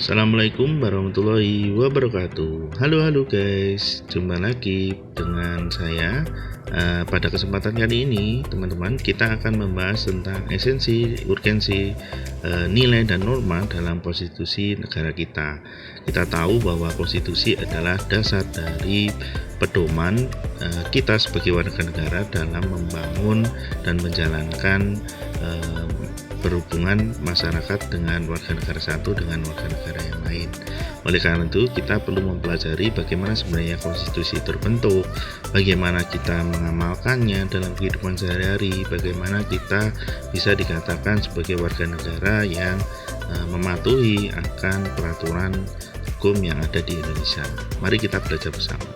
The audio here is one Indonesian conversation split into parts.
Assalamualaikum warahmatullahi wabarakatuh. Halo guys, jumpa lagi dengan saya. Pada kesempatan kali ini teman-teman, kita akan membahas tentang esensi, urgensi, nilai dan norma dalam konstitusi negara kita. Kita tahu bahwa konstitusi adalah dasar dari pedoman kita sebagai warga negara dalam membangun dan menjalankan berhubungan masyarakat dengan warga negara satu dengan warga negara yang lain. Oleh karena itu, kita perlu mempelajari bagaimana sebenarnya konstitusi terbentuk, bagaimana kita mengamalkannya dalam kehidupan sehari-hari, bagaimana kita bisa dikatakan sebagai warga negara yang mematuhi akan peraturan hukum yang ada di Indonesia. Mari kita belajar bersama.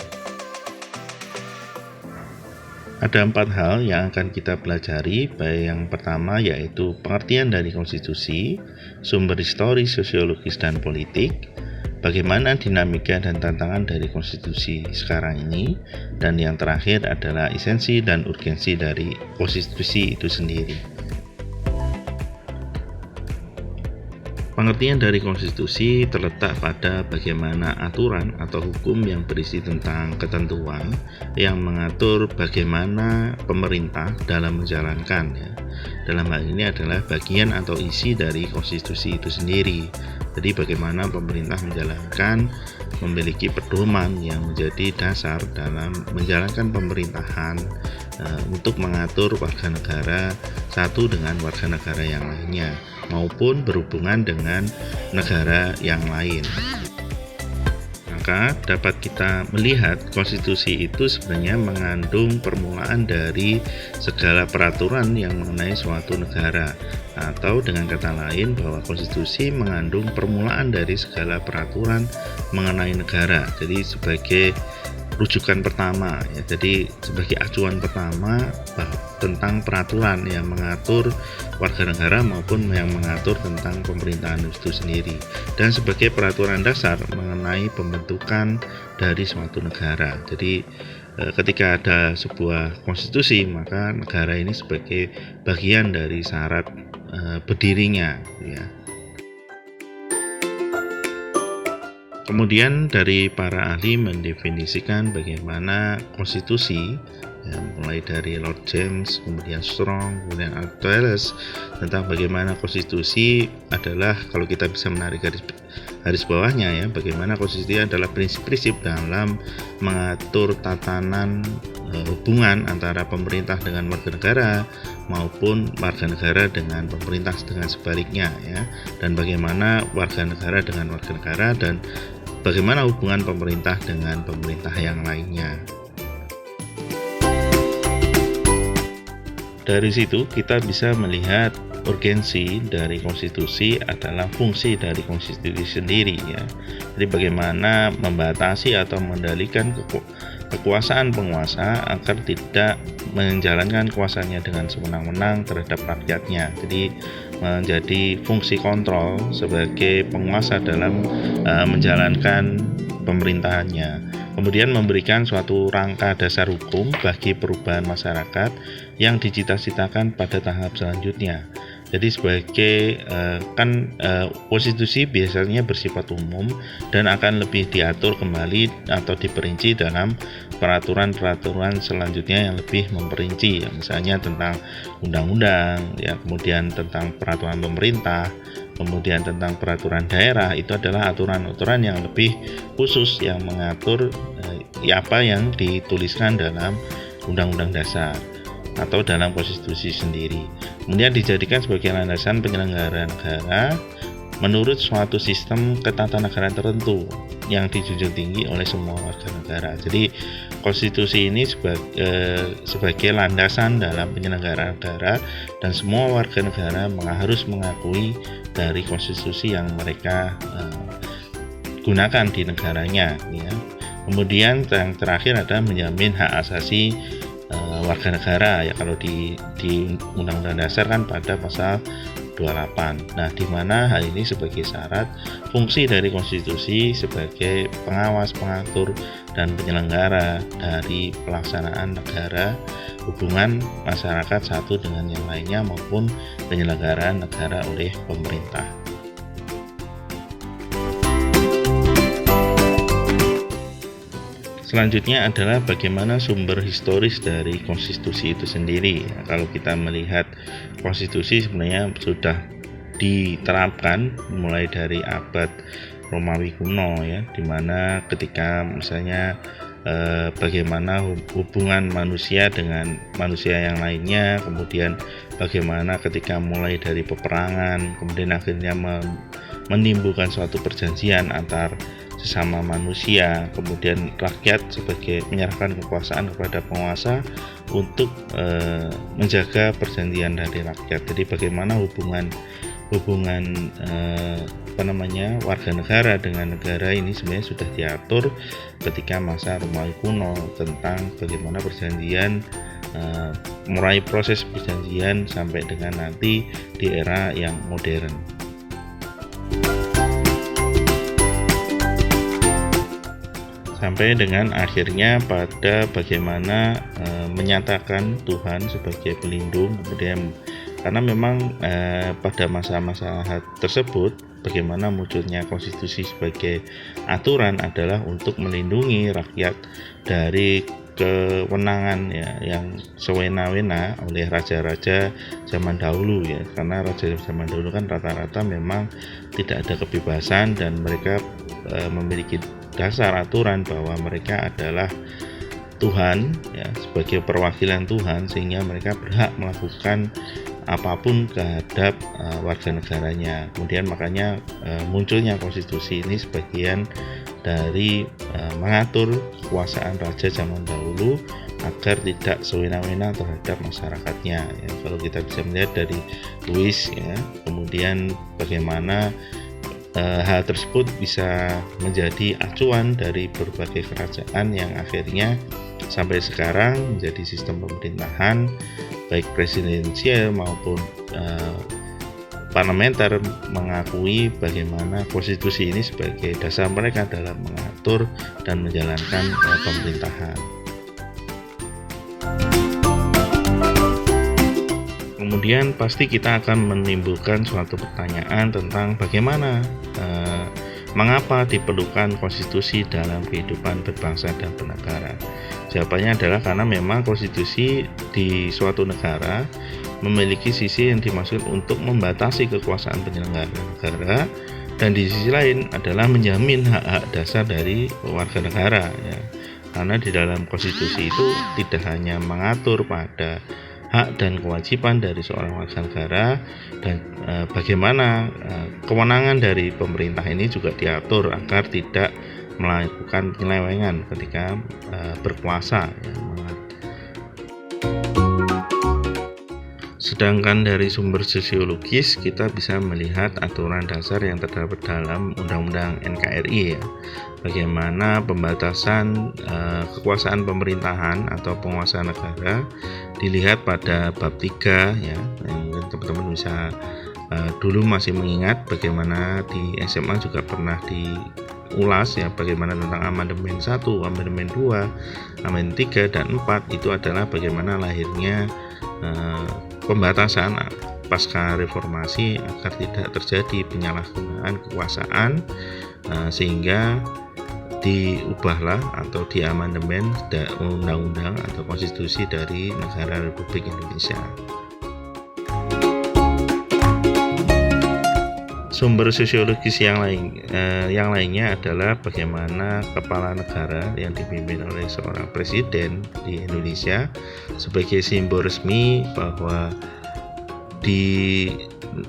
Ada 4 hal yang akan kita pelajari. Yang pertama yaitu pengertian dari konstitusi, sumber historis, sosiologis, dan politik, bagaimana dinamika dan tantangan dari konstitusi sekarang ini, dan yang terakhir adalah esensi dan urgensi dari konstitusi itu sendiri. Pengertian dari konstitusi terletak pada bagaimana aturan atau hukum yang berisi tentang ketentuan yang mengatur bagaimana pemerintah dalam menjalankan. Dalam hal ini adalah bagian atau isi dari konstitusi itu sendiri. Jadi bagaimana pemerintah menjalankan, memiliki pedoman yang menjadi dasar dalam menjalankan pemerintahan untuk mengatur warga negara satu dengan warga negara yang lainnya, maupun berhubungan dengan negara yang lain. Maka dapat kita melihat konstitusi itu sebenarnya mengandung permulaan dari segala peraturan yang mengenai suatu negara, atau dengan kata lain bahwa konstitusi mengandung permulaan dari segala peraturan mengenai negara. Jadi sebagai rujukan pertama jadi sebagai acuan pertama tentang peraturan yang mengatur warga negara maupun yang mengatur tentang pemerintahan itu sendiri, dan sebagai peraturan dasar mengenai pembentukan dari suatu negara. Jadi ketika ada sebuah konstitusi, maka negara ini sebagai bagian dari syarat berdirinya Kemudian dari para ahli mendefinisikan bagaimana konstitusi, mulai dari Lord James, kemudian Strong, kemudian Aristotles, tentang bagaimana konstitusi adalah, kalau kita bisa menarik garis bawahnya bagaimana konstitusi adalah prinsip-prinsip dalam mengatur tatanan hubungan antara pemerintah dengan warga negara maupun warga negara dengan pemerintah dengan sebaliknya dan bagaimana warga negara dengan warga negara dan bagaimana hubungan pemerintah dengan pemerintah yang lainnya. Dari situ kita bisa melihat urgensi dari konstitusi adalah fungsi dari konstitusi sendiri Jadi bagaimana membatasi atau mengendalikan kekuasaan penguasa agar tidak menjalankan kuasanya dengan sewenang-wenang terhadap rakyatnya. Jadi menjadi fungsi kontrol sebagai penguasa dalam menjalankan pemerintahannya. Kemudian memberikan suatu rangka dasar hukum bagi perubahan masyarakat yang dicita-citakan pada tahap selanjutnya. Jadi sebagai konstitusi biasanya bersifat umum dan akan lebih diatur kembali atau diperinci dalam peraturan-peraturan selanjutnya yang lebih memperinci, misalnya tentang undang-undang, kemudian tentang peraturan pemerintah, kemudian tentang peraturan daerah. Itu adalah aturan-aturan yang lebih khusus yang mengatur apa yang dituliskan dalam undang-undang dasar atau dalam konstitusi sendiri. Kemudian dijadikan sebagai landasan penyelenggaraan negara menurut suatu sistem ketatanegaraan tertentu yang dijunjung tinggi oleh semua warga negara. Jadi konstitusi ini sebagai landasan dalam penyelenggaraan negara, dan semua warga negara harus mengakui dari konstitusi yang mereka gunakan di negaranya Kemudian yang terakhir adalah menjamin hak asasi warga negara kalau di Undang-Undang Dasar kan pada pasal 28. Nah, di mana hal ini sebagai syarat fungsi dari konstitusi sebagai pengawas, pengatur, dan penyelenggara dari pelaksanaan negara, hubungan masyarakat satu dengan yang lainnya maupun penyelenggaraan negara oleh pemerintah. Selanjutnya adalah bagaimana sumber historis dari konstitusi itu sendiri. Kalau kita melihat konstitusi sebenarnya sudah diterapkan mulai dari abad Romawi kuno ya, dimana ketika misalnya bagaimana hubungan manusia dengan manusia yang lainnya, kemudian bagaimana ketika mulai dari peperangan, kemudian akhirnya menimbulkan suatu perjanjian antar sesama manusia, kemudian rakyat sebagai menyerahkan kekuasaan kepada penguasa untuk menjaga perjanjian dari rakyat. Jadi bagaimana hubungan warga negara dengan negara ini sebenarnya sudah diatur ketika masa Romawi kuno tentang bagaimana perjanjian, mulai proses perjanjian sampai dengan nanti di era yang modern. Sampai dengan akhirnya pada bagaimana menyatakan Tuhan sebagai pelindung, kemudian karena memang pada masa-masa tersebut bagaimana munculnya konstitusi sebagai aturan adalah untuk melindungi rakyat dari kewenangan ya yang sewena-wena oleh raja-raja zaman dahulu ya, karena raja zaman dahulu kan rata-rata memang tidak ada kebebasan dan mereka memiliki dasar aturan bahwa mereka adalah Tuhan ya, sebagai perwakilan Tuhan, sehingga mereka berhak melakukan apapun terhadap warga negaranya. Kemudian makanya munculnya konstitusi ini sebagian dari mengatur kekuasaan raja zaman dahulu agar tidak sewena-wena terhadap masyarakatnya ya. Kalau kita bisa melihat dari Louis ya, kemudian bagaimana hal tersebut bisa menjadi acuan dari berbagai kerajaan yang akhirnya sampai sekarang menjadi sistem pemerintahan baik presidensial maupun parlementer mengakui bagaimana konstitusi ini sebagai dasar mereka dalam mengatur dan menjalankan pemerintahan. Kemudian pasti kita akan menimbulkan suatu pertanyaan tentang bagaimana mengapa diperlukan konstitusi dalam kehidupan berbangsa dan bernegara. Jawabannya adalah karena memang konstitusi di suatu negara memiliki sisi yang dimaksud untuk membatasi kekuasaan penyelenggara negara, dan di sisi lain adalah menjamin hak-hak dasar dari warga negara ya. Karena di dalam konstitusi itu tidak hanya mengatur pada hak dan kewajiban dari seorang warga negara, dan bagaimana kewenangan dari pemerintah ini juga diatur agar tidak melakukan penyelewengan ketika berkuasa ya. Sedangkan dari sumber sosiologis kita bisa melihat aturan dasar yang terdapat dalam Undang-Undang NKRI ya. Bagaimana pembatasan kekuasaan pemerintahan atau penguasa negara dilihat pada bab 3 ya. Mungkin teman-teman bisa dulu masih mengingat bagaimana di SMA juga pernah diulas ya, bagaimana tentang amandemen 1, amandemen 2, amandemen 3 dan 4 itu adalah bagaimana lahirnya pembatasan pasca reformasi agar tidak terjadi penyalahgunaan kekuasaan, sehingga diubahlah atau diamandemen undang-undang atau konstitusi dari negara Republik Indonesia. Sumber sosiologis yang lainnya adalah bagaimana kepala negara yang dipimpin oleh seorang presiden di Indonesia sebagai simbol resmi bahwa di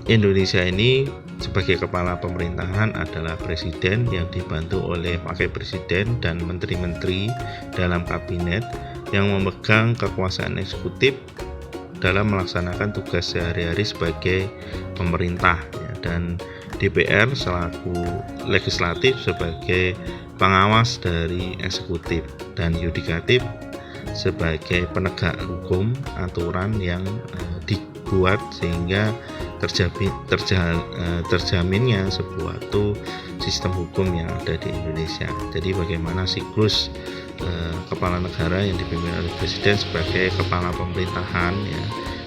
Indonesia ini sebagai kepala pemerintahan adalah presiden yang dibantu oleh wakil presiden dan menteri-menteri dalam kabinet yang memegang kekuasaan eksekutif dalam melaksanakan tugas sehari-hari sebagai pemerintah ya, dan DPR selaku legislatif sebagai pengawas dari eksekutif, dan yudikatif sebagai penegak hukum aturan yang dibuat sehingga terjaminnya sebuah sistem hukum yang ada di Indonesia. Jadi bagaimana siklus kepala negara yang dipimpin oleh presiden sebagai kepala pemerintahan ya,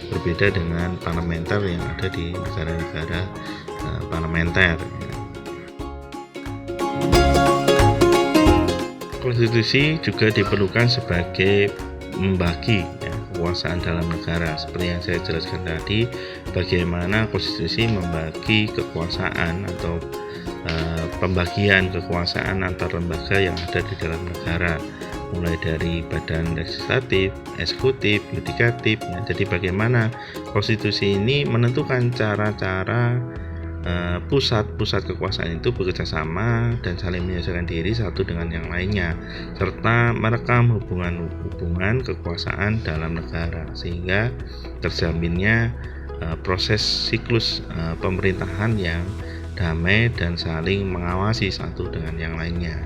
berbeda dengan parlementer yang ada di negara-negara parlementer ya. Konstitusi juga diperlukan sebagai membagi kekuasaan dalam negara. Seperti yang saya jelaskan tadi, bagaimana konstitusi membagi kekuasaan atau pembagian kekuasaan antar lembaga yang ada di dalam negara, mulai dari badan legislatif, eksekutif, yudikatif. Jadi bagaimana konstitusi ini menentukan cara-cara pusat-pusat kekuasaan itu bekerja sama dan saling menyesuaikan diri satu dengan yang lainnya, serta merekam hubungan kekuasaan dalam negara sehingga terjaminnya proses siklus pemerintahan yang damai dan saling mengawasi satu dengan yang lainnya.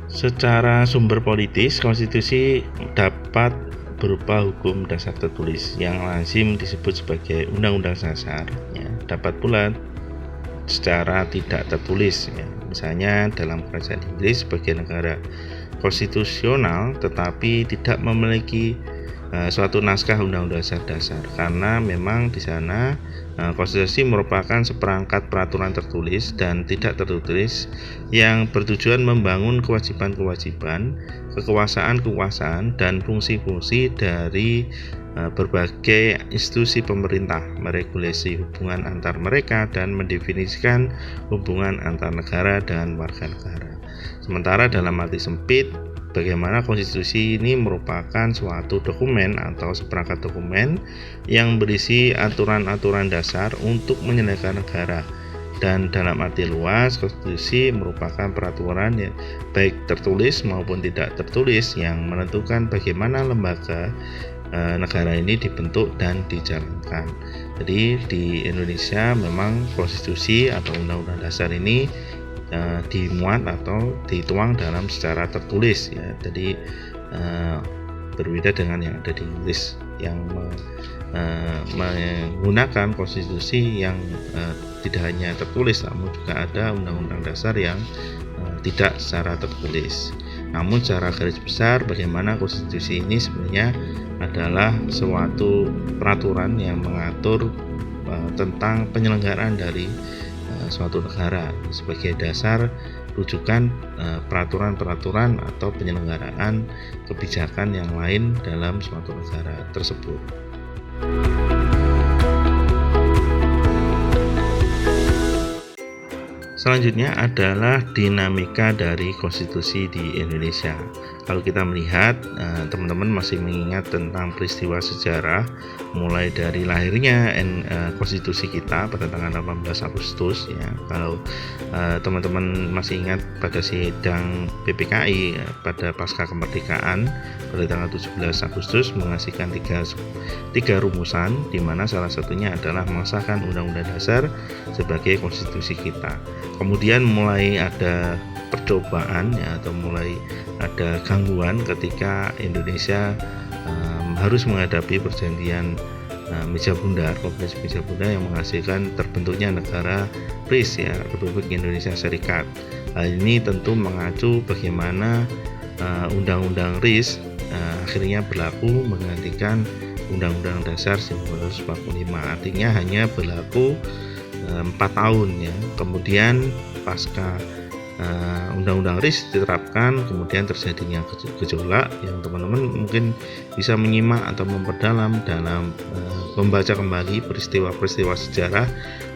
Secara sumber politis, konstitusi dapat berupa hukum dasar tertulis yang lazim disebut sebagai undang-undang dasar, dapat pula secara tidak tertulis, misalnya dalam kerajaan Inggris sebagai negara konstitusional tetapi tidak memiliki suatu naskah undang-undang dasar karena memang di sana konstitusi merupakan seperangkat peraturan tertulis dan tidak tertulis yang bertujuan membangun kewajiban-kewajiban, kekuasaan-kekuasaan dan fungsi-fungsi dari berbagai institusi pemerintah, meregulasi hubungan antar mereka dan mendefinisikan hubungan antar negara dan warga negara. Sementara dalam arti sempit, bagaimana konstitusi ini merupakan suatu dokumen atau seperangkat dokumen yang berisi aturan-aturan dasar untuk menyelenggarakan negara. Dan dalam arti luas, konstitusi merupakan peraturan yang baik tertulis maupun tidak tertulis yang menentukan bagaimana lembaga negara ini dibentuk dan dijalankan. Jadi di Indonesia memang konstitusi atau undang-undang dasar ini dimuat atau dituang dalam secara tertulis, jadi berbeda dengan yang ada di Inggris yang menggunakan konstitusi yang tidak hanya tertulis namun juga ada undang-undang dasar yang tidak secara tertulis. Namun secara garis besar bagaimana konstitusi ini sebenarnya adalah suatu peraturan yang mengatur tentang penyelenggaraan dari suatu negara sebagai dasar rujukan peraturan-peraturan atau penyelenggaraan kebijakan yang lain dalam suatu negara tersebut. Selanjutnya adalah dinamika dari konstitusi di Indonesia. Kalau kita melihat, teman-teman masih mengingat tentang peristiwa sejarah mulai dari lahirnya konstitusi kita pada tanggal 18 Agustus ya. Kalau teman-teman masih ingat pada sidang PPKI pada pasca kemerdekaan pada tanggal 17 Agustus menghasilkan tiga rumusan, di mana salah satunya adalah mengesahkan Undang-Undang Dasar sebagai konstitusi kita. Kemudian mulai ada percobaan atau mulai ada gangguan ketika Indonesia harus menghadapi perjanjian Meja Bundar, Konferensi Meja Bundar yang menghasilkan terbentuknya negara RIS Republik Indonesia Serikat. Hal ini tentu mengacu bagaimana Undang-Undang RIS akhirnya berlaku menggantikan Undang-Undang Dasar 1945. Artinya hanya berlaku 4 tahun ya. Kemudian pasca Undang-Undang RIS diterapkan, kemudian terjadinya gejolak yang teman-teman mungkin bisa menyimak atau memperdalam dalam membaca kembali peristiwa-peristiwa sejarah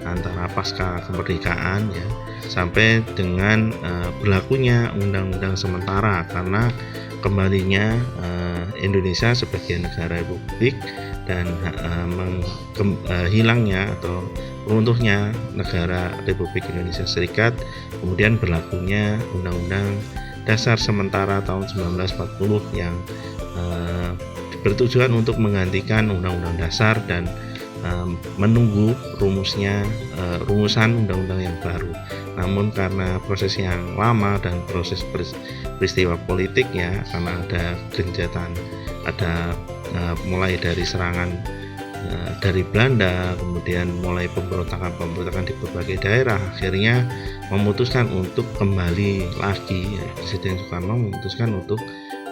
antara pasca kemerdekaan ya sampai dengan berlakunya undang-undang sementara karena kembalinya Indonesia sebagai negara republik dan hilangnya atau runtuhnya negara Republik Indonesia Serikat, kemudian berlakunya Undang-Undang Dasar sementara tahun 1940 yang bertujuan untuk menggantikan Undang-Undang Dasar dan menunggu rumusan undang-undang yang baru. Namun karena proses yang lama dan proses peristiwa politik ya, karena ada genjatan, ada mulai dari serangan dari Belanda, kemudian mulai pemberontakan di berbagai daerah, akhirnya memutuskan untuk kembali lagi Presiden Soekarno memutuskan untuk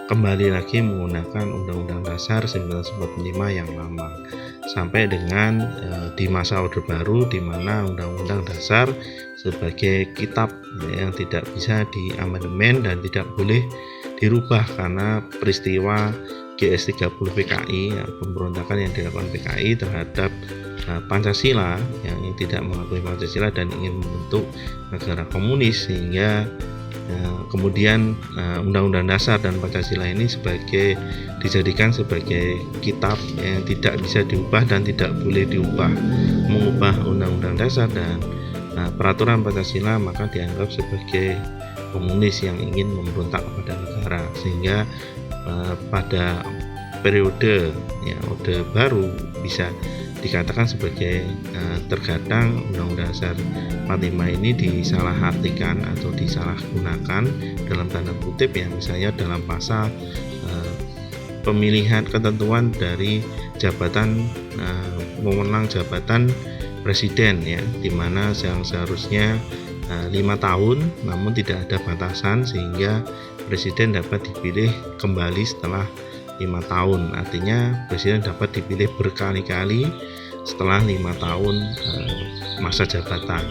kembali lagi menggunakan Undang-Undang Dasar 1945 yang lama sampai dengan di masa Orde Baru, di mana Undang-Undang Dasar sebagai kitab yang tidak bisa diamandemen dan tidak boleh dirubah karena peristiwa GS30 PKI, pemberontakan yang dilakukan PKI terhadap Pancasila yang tidak mengakui Pancasila dan ingin membentuk negara komunis, sehingga kemudian Undang-Undang Dasar dan Pancasila ini dijadikan sebagai kitab yang tidak bisa diubah dan tidak boleh diubah. Mengubah Undang-Undang Dasar dan peraturan Pancasila maka dianggap sebagai komunis yang ingin memberontak kepada negara, sehingga pada periode Orde Baru bisa dikatakan sebagai terkadang Undang-Undang Dasar 45 ini disalahartikan atau disalahgunakan dalam tanda kutip ya, misalnya dalam pasal pemilihan ketentuan dari jabatan wewenang jabatan presiden ya, dimana yang seharusnya 5 tahun namun tidak ada batasan, sehingga presiden dapat dipilih kembali setelah 5 tahun. Artinya presiden dapat dipilih berkali-kali setelah 5 tahun masa jabatan.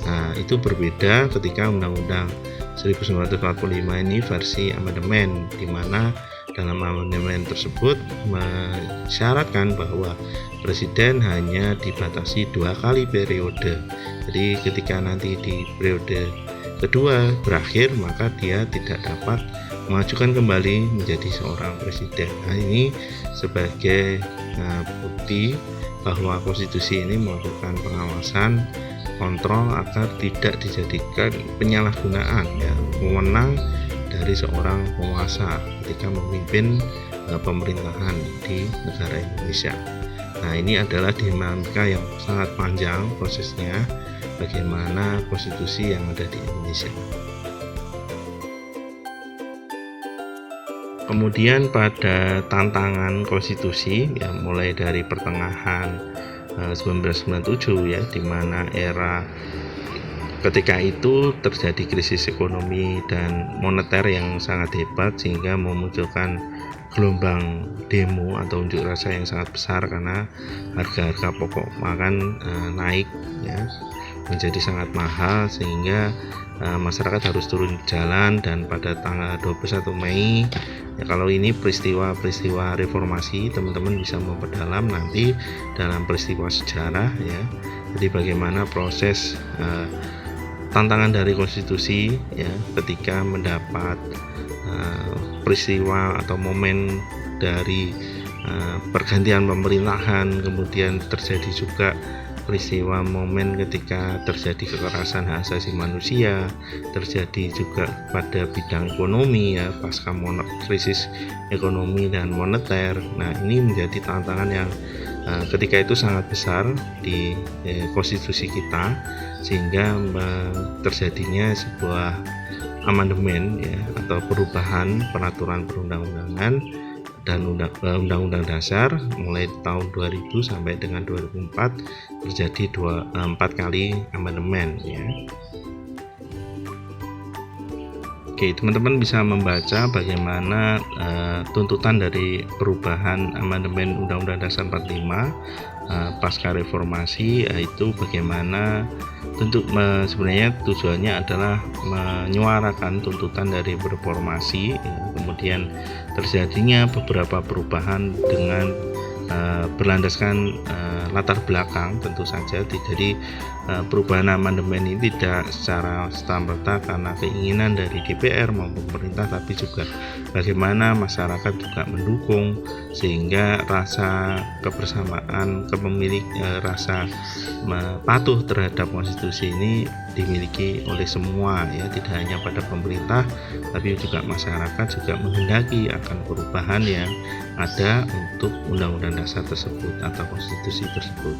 Nah, itu berbeda ketika Undang-Undang 1945 ini versi amandemen, di mana dalam amandemen tersebut mensyaratkan bahwa presiden hanya dibatasi 2 kali periode. Jadi ketika nanti di periode kedua berakhir, maka dia tidak dapat mengajukan kembali menjadi seorang presiden. Nah, ini sebagai bukti bahwa konstitusi ini melakukan pengawasan, kontrol agar tidak dijadikan penyalahgunaan ya, wewenang dari seorang penguasa ketika memimpin pemerintahan di negara Indonesia. Nah, ini adalah dinamika yang sangat panjang prosesnya, bagaimana konstitusi yang ada di Indonesia. Kemudian pada tantangan konstitusi ya, mulai dari pertengahan 1997 ya, di mana era ketika itu terjadi krisis ekonomi dan moneter yang sangat hebat, sehingga memunculkan gelombang demo atau unjuk rasa yang sangat besar karena harga-harga pokok makan naik ya, menjadi sangat mahal, sehingga masyarakat harus turun jalan. Dan pada tanggal 21 Mei ya, kalau ini peristiwa reformasi, teman-teman bisa memperdalam nanti dalam peristiwa sejarah ya. Jadi bagaimana proses tantangan dari konstitusi ya, ketika mendapat peristiwa atau momen dari pergantian pemerintahan, kemudian terjadi juga peristiwa momen ketika terjadi kekerasan hak asasi manusia, terjadi juga pada bidang ekonomi ya, pasca krisis ekonomi dan moneter. Nah, ini menjadi tantangan yang ketika itu sangat besar di konstitusi kita, sehingga terjadinya sebuah amandemen ya, atau perubahan peraturan perundang-undangan dan Undang-Undang Dasar mulai tahun 2000 sampai dengan 2004 terjadi 4 kali amandemen ya. Oke, teman-teman bisa membaca bagaimana tuntutan dari perubahan amandemen Undang-Undang Dasar 45 pasca reformasi, yaitu bagaimana sebenarnya tujuannya adalah menyuarakan tuntutan dari reformasi ya, kemudian terjadinya beberapa perubahan dengan berlandaskan latar belakang tentu saja. Jadi perubahan amandemen ini tidak secara serta-merta karena keinginan dari DPR maupun pemerintah, tapi juga bagaimana masyarakat juga mendukung, sehingga rasa kebersamaan, rasa patuh terhadap konstitusi ini dimiliki oleh semua ya, tidak hanya pada pemerintah tapi juga masyarakat juga menghendaki akan perubahan yang ada untuk Undang-Undang Dasar tersebut atau konstitusi tersebut.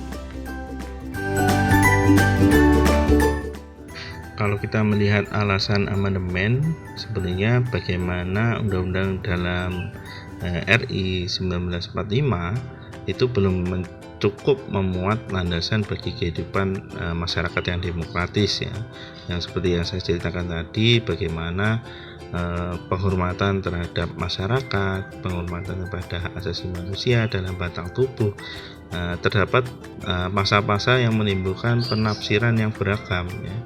Kalau kita melihat alasan amandemen, sebenarnya bagaimana undang-undang dalam RI 1945 itu belum cukup memuat landasan bagi kehidupan masyarakat yang demokratis ya. Yang seperti yang saya ceritakan tadi, bagaimana penghormatan terhadap masyarakat, penghormatan kepada hak asasi manusia dalam batang tubuh, terdapat pasal-pasal yang menimbulkan penafsiran yang beragam ya,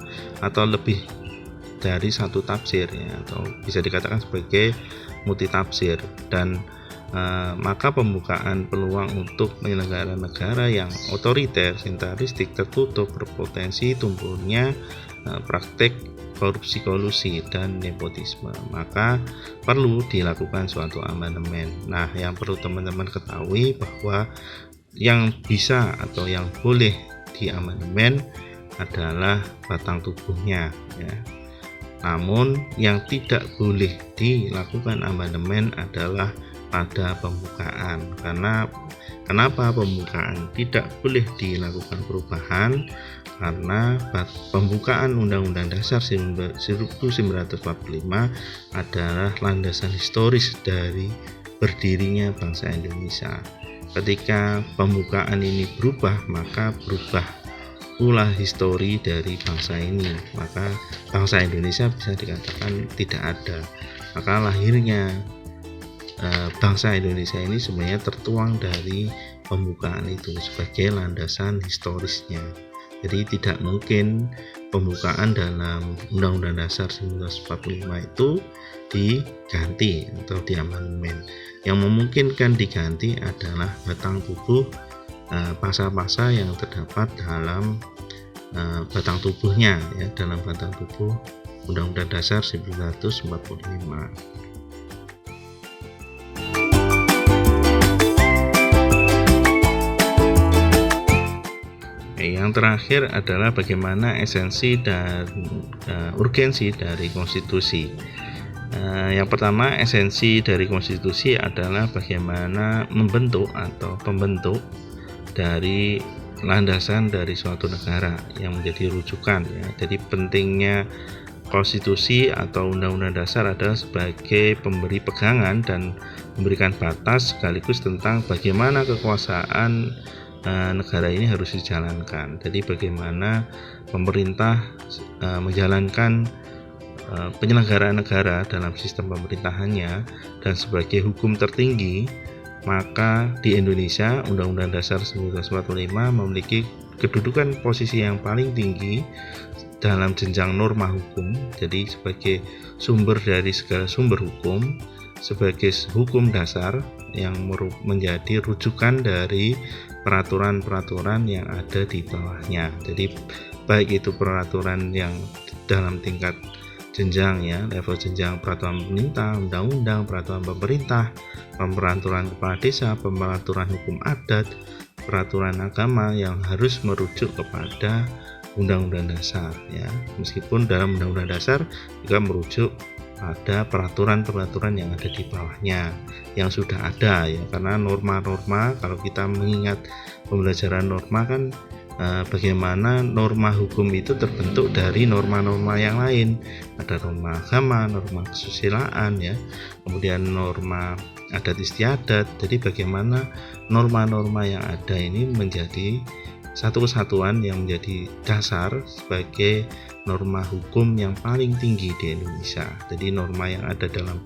atau lebih dari satu tafsir ya, atau bisa dikatakan sebagai multitafsir. Dan maka pembukaan peluang untuk penyelenggaraan negara yang otoriter, sentralistik, tertutup berpotensi tumbuhnya praktek korupsi kolusi dan nepotisme. Maka perlu dilakukan suatu amandemen. Nah, yang perlu teman-teman ketahui bahwa yang bisa atau yang boleh diamandemen adalah batang tubuhnya ya. Namun yang tidak boleh dilakukan amandemen adalah pada pembukaan. Kenapa pembukaan tidak boleh dilakukan perubahan? Karena pembukaan Undang-Undang Dasar 1945 adalah landasan historis dari berdirinya bangsa Indonesia. Ketika pembukaan ini berubah, maka berubah pula histori dari bangsa ini. Maka bangsa Indonesia bisa dikatakan tidak ada. Maka lahirnya bangsa Indonesia ini sebenarnya tertuang dari pembukaan itu sebagai landasan historisnya. Jadi tidak mungkin pembukaan dalam Undang-Undang Dasar 1945 itu diganti atau diamandemen. Yang memungkinkan diganti adalah batang tubuh pasal-pasal yang terdapat dalam batang tubuhnya ya, dalam batang tubuh Undang-Undang Dasar 1945. Yang terakhir adalah bagaimana esensi dan urgensi dari konstitusi. Yang pertama, esensi dari konstitusi adalah bagaimana membentuk atau pembentuk dari landasan dari suatu negara yang menjadi rujukan ya. Jadi pentingnya konstitusi atau undang-undang dasar adalah sebagai pemberi pegangan dan memberikan batas sekaligus tentang bagaimana kekuasaan negara ini harus dijalankan. Jadi bagaimana pemerintah menjalankan penyelenggaraan negara dalam sistem pemerintahannya dan sebagai hukum tertinggi, maka di Indonesia Undang-Undang Dasar 1945 memiliki kedudukan posisi yang paling tinggi dalam jenjang norma hukum. Jadi sebagai sumber dari segala sumber hukum, sebagai hukum dasar yang menjadi rujukan dari peraturan-peraturan yang ada di bawahnya. Jadi baik itu peraturan yang dalam tingkat jenjang ya, level jenjang peraturan pemerintah, undang-undang, peraturan pemerintah, peraturan kepala desa, peraturan hukum adat, peraturan agama yang harus merujuk kepada Undang-Undang Dasar ya. Meskipun dalam Undang-Undang Dasar juga merujuk ada peraturan-peraturan yang ada di bawahnya yang sudah ada ya, karena norma-norma, kalau kita mengingat pembelajaran norma kan bagaimana norma hukum itu terbentuk dari norma-norma yang lain. Ada norma agama, norma kesusilaan ya, kemudian norma adat istiadat. Jadi bagaimana norma-norma yang ada ini menjadi satu kesatuan yang menjadi dasar sebagai norma hukum yang paling tinggi di Indonesia. Jadi norma yang ada dalam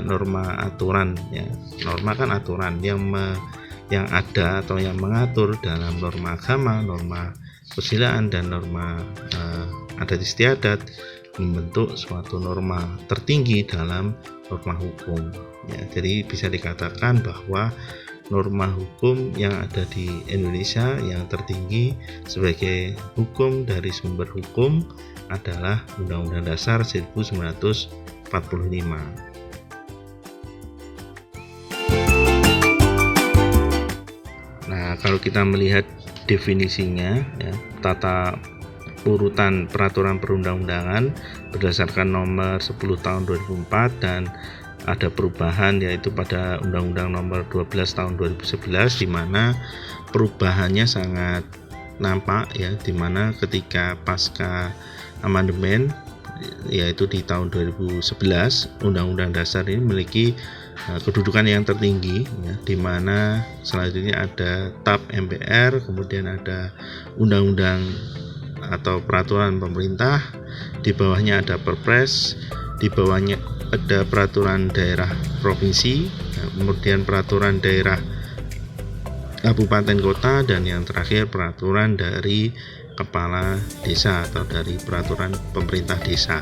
norma aturan ya, norma kan aturan yang ada atau yang mengatur dalam norma agama, norma kesusilaan dan norma adat istiadat membentuk suatu norma tertinggi dalam norma hukum ya. Jadi bisa dikatakan bahwa norma hukum yang ada di Indonesia yang tertinggi sebagai hukum dari sumber hukum adalah Undang-Undang Dasar 1945. Nah, kalau kita melihat definisinya ya, tata urutan peraturan perundang-undangan berdasarkan nomor 10 tahun 2004 dan ada perubahan yaitu pada Undang-Undang nomor 12 tahun 2011, di mana perubahannya sangat nampak ya, di mana ketika pasca amandemen yaitu di tahun 2011, Undang-Undang Dasar ini memiliki kedudukan yang tertinggi, ya, di mana selanjutnya ada TAP MPR, kemudian ada undang-undang atau peraturan pemerintah, di bawahnya ada Perpres, di bawahnya ada peraturan daerah provinsi, ya, kemudian peraturan daerah kabupaten kota, dan yang terakhir peraturan dari kepala desa atau dari peraturan pemerintah desa.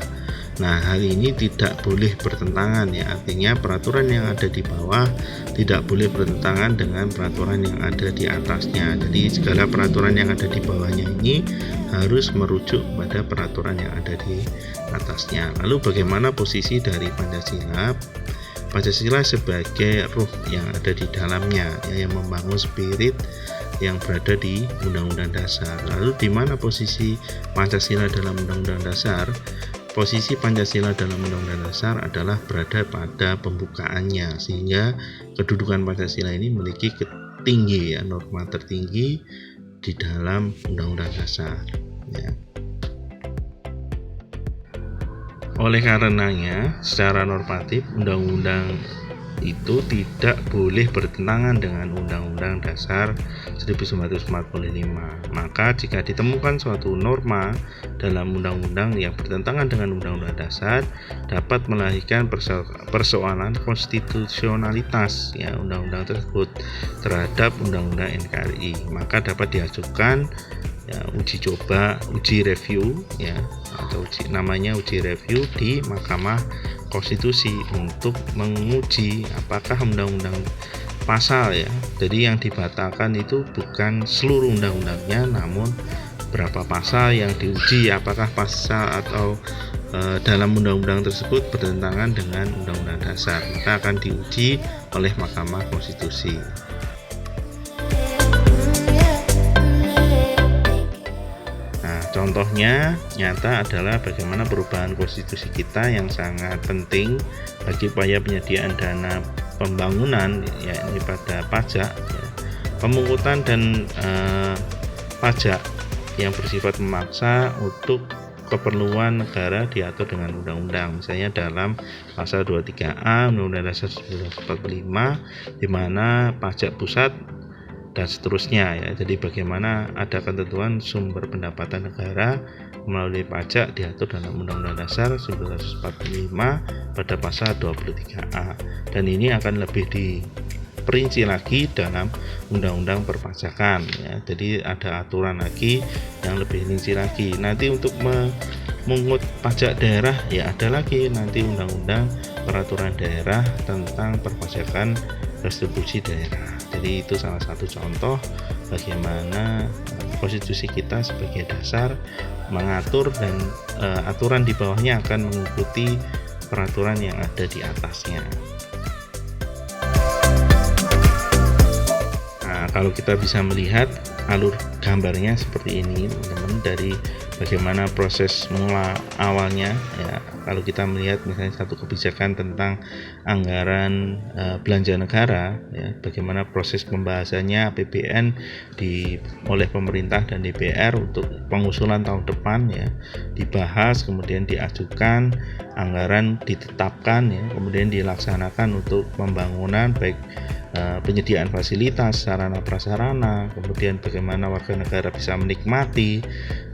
Nah, hal ini tidak boleh bertentangan, ya, artinya peraturan yang ada di bawah tidak boleh bertentangan dengan peraturan yang ada di atasnya. Jadi segala peraturan yang ada di bawahnya ini harus merujuk pada peraturan yang ada di atasnya. Lalu bagaimana posisi dari Pancasila? Pancasila sebagai ruh yang ada di dalamnya, ya, yang membangun spirit yang berada di Undang-Undang Dasar. Lalu di mana posisi Pancasila dalam Undang-Undang Dasar? Posisi Pancasila dalam Undang-Undang Dasar adalah berada pada pembukaannya, sehingga kedudukan Pancasila ini memiliki tinggi, ya, norma tertinggi di dalam Undang-Undang Dasar, ya. Oleh karenanya, secara normatif undang-undang itu tidak boleh bertentangan dengan Undang-Undang Dasar 1945. Maka jika ditemukan suatu norma dalam undang-undang yang bertentangan dengan Undang-Undang Dasar, dapat melahirkan persoalan konstitusionalitas, ya, undang-undang tersebut terhadap Undang-Undang NKRI. Maka dapat diajukan, ya, uji review, ya, atau namanya uji review di Mahkamah Konstitusi untuk menguji apakah undang-undang pasal, ya. Jadi yang dibatalkan itu bukan seluruh undang-undangnya, namun berapa pasal yang diuji, apakah pasal atau dalam undang-undang tersebut bertentangan dengan Undang-Undang Dasar, maka akan diuji oleh Mahkamah Konstitusi. Contohnya nyata adalah bagaimana perubahan konstitusi kita yang sangat penting bagi upaya penyediaan dana pembangunan, yakni pada pajak, ya, pemungutan dan pajak yang bersifat memaksa untuk keperluan negara diatur dengan undang-undang. Misalnya dalam pasal 23A Undang-Undang Dasar 1945, di mana pajak pusat dan seterusnya, ya. Jadi bagaimana ada ketentuan sumber pendapatan negara melalui pajak diatur dalam Undang-Undang Dasar 1945 pada pasal 23A, dan ini akan lebih diperinci lagi dalam Undang-Undang Perpajakan, ya. Jadi ada aturan lagi yang lebih rinci lagi. Nanti untuk memungut pajak daerah, ya ada lagi nanti Undang-Undang Peraturan Daerah tentang perpajakan restitusi daerah. Jadi itu salah satu contoh bagaimana konstitusi kita sebagai dasar mengatur, dan aturan di bawahnya akan mengikuti peraturan yang ada di atasnya. Nah, kalau kita bisa melihat alur gambarnya seperti ini, teman-teman, dari bagaimana proses mula awalnya, ya. Kalau kita melihat misalnya satu kebijakan tentang anggaran belanja negara, ya, bagaimana proses pembahasannya APBN oleh pemerintah dan DPR untuk pengusulan tahun depan, ya, dibahas, kemudian diajukan, anggaran ditetapkan, ya, kemudian dilaksanakan untuk pembangunan baik penyediaan fasilitas, sarana prasarana, kemudian bagaimana warga negara bisa menikmati,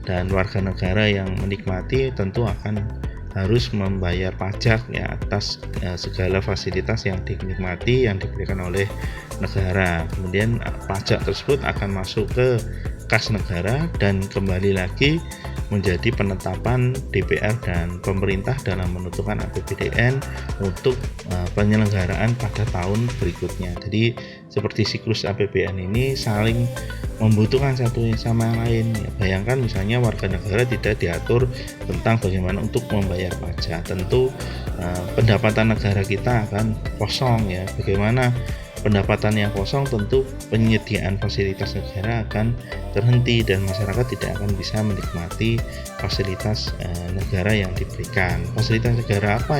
dan warga negara yang menikmati tentu akan harus membayar pajak, ya, atas segala fasilitas yang dinikmati yang diberikan oleh negara. Kemudian pajak tersebut akan masuk ke kas negara dan kembali lagi menjadi penetapan DPR dan pemerintah dalam menentukan APBDN untuk penyelenggaraan pada tahun berikutnya. Jadi seperti siklus APBN ini saling membutuhkan satu sama yang lain, ya. Bayangkan misalnya warga negara tidak diatur tentang bagaimana untuk membayar pajak, tentu pendapatan negara kita akan kosong, ya. Bagaimana pendapatan yang kosong, tentu penyediaan fasilitas negara akan terhenti dan masyarakat tidak akan bisa menikmati fasilitas negara yang diberikan. Fasilitas negara apa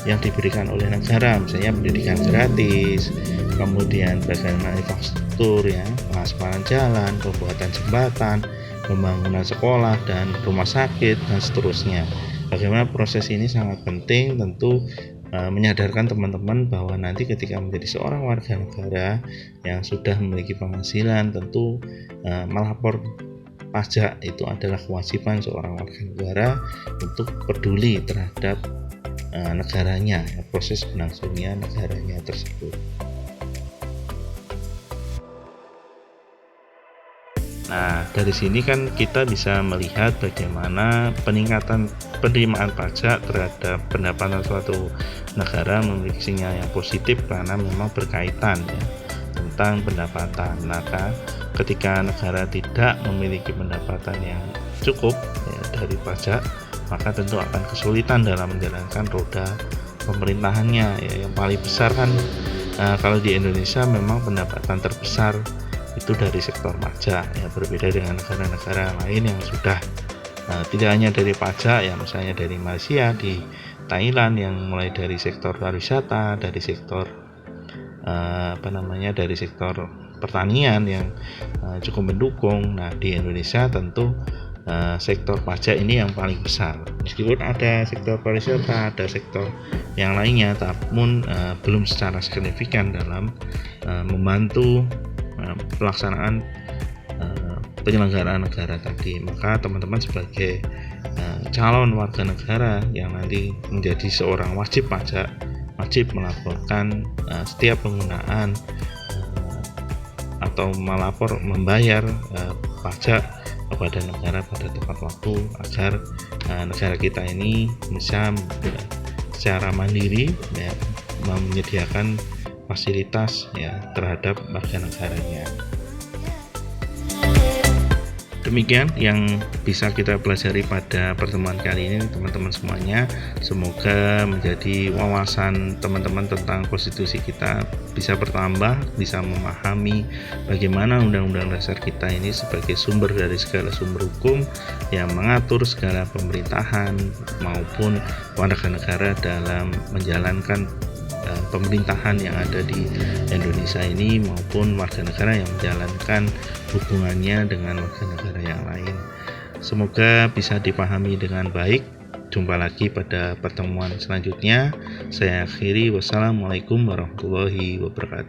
yang diberikan oleh negara? Misalnya pendidikan gratis, kemudian bagaimana infrastruktur, ya, pengaspalan jalan, pembuatan jembatan, pembangunan sekolah dan rumah sakit dan seterusnya. Bagaimana proses ini sangat penting, tentu menyadarkan teman-teman bahwa nanti ketika menjadi seorang warga negara yang sudah memiliki penghasilan, tentu melapor pajak itu adalah kewajiban seorang warga negara untuk peduli terhadap negaranya, proses berlangsungnya negaranya tersebut. Nah, dari sini kan kita bisa melihat bagaimana peningkatan penerimaan pajak terhadap pendapatan suatu negara memiliki sinyal yang positif karena memang berkaitan ya, tentang pendapatan. Maka ketika negara tidak memiliki pendapatan yang cukup ya, dari pajak, maka tentu akan kesulitan dalam menjalankan roda pemerintahannya ya. Yang paling besar kan kalau di Indonesia memang pendapatan terbesar itu dari sektor pajak ya, berbeda dengan negara-negara lain yang sudah tidak hanya dari pajak ya, misalnya dari Malaysia, di Thailand yang mulai dari sektor pariwisata, dari sektor dari sektor pertanian yang cukup mendukung. Nah, di Indonesia tentu sektor pajak ini yang paling besar, meskipun ada sektor pariwisata, ada sektor yang lainnya, namun belum secara signifikan dalam membantu pelaksanaan penyelenggaraan negara tadi. Maka teman-teman sebagai calon warga negara yang nanti menjadi seorang wajib pajak, wajib melaporkan setiap penggunaan atau membayar pajak kepada negara pada tepat waktu, agar negara kita ini bisa secara mandiri ya, menyediakan fasilitas ya terhadap warga negaranya. Demikian yang bisa kita pelajari pada pertemuan kali ini teman-teman semuanya. Semoga menjadi wawasan teman-teman tentang konstitusi kita bisa bertambah, bisa memahami bagaimana undang-undang dasar kita ini sebagai sumber dari segala sumber hukum yang mengatur segala pemerintahan maupun warga negara dalam menjalankan pemerintahan yang ada di Indonesia ini, maupun warga negara yang menjalankan hubungannya dengan warga negara yang lain. Semoga bisa dipahami dengan baik. Jumpa lagi pada pertemuan selanjutnya. Saya akhiri, wassalamualaikum warahmatullahi wabarakatuh.